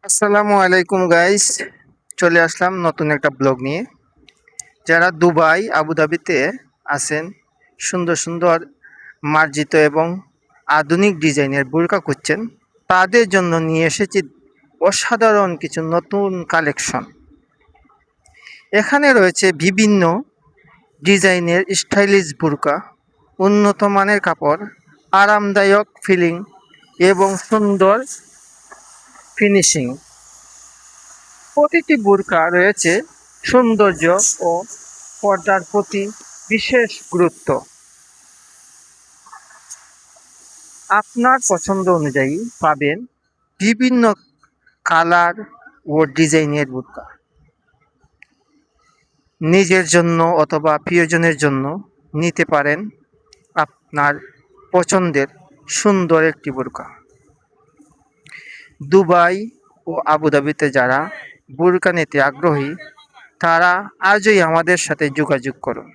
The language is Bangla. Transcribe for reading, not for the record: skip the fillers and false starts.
আসসালামু আলাইকুম গাইস, চলে আসলাম নতুন একটা ব্লগ নিয়ে। যারা দুবাই আবুধাবিতে আছেন, সুন্দর সুন্দর মার্জিত এবং আধুনিক ডিজাইনের বোরকা খুঁজছেন, তাদের জন্য নিয়ে এসেছি অসাধারণ কিছু নতুন কালেকশন। এখানে রয়েছে বিভিন্ন ডিজাইনের স্টাইলিশ বোরকা, উন্নত মানের কাপড়, আরামদায়ক ফিলিং এবং সুন্দর ফিনিশিং। প্রতিটি বোরকা রয়েছে সৌন্দর্য ও পর্দার প্রতি বিশেষ গুরুত্ব। আপনার পছন্দ অনুযায়ী পাবেন বিভিন্ন কালার ও ডিজাইনের বোরকা। নিজের জন্য অথবা প্রিয়জনের জন্য নিতে পারেন আপনার পছন্দের সুন্দর একটি বোরকা। দুবাই ও আবুধাবিতে যারা বোরকা নিতে আগ্রহী, তারা আজই আমাদের সাথে যোগাযোগ করুন।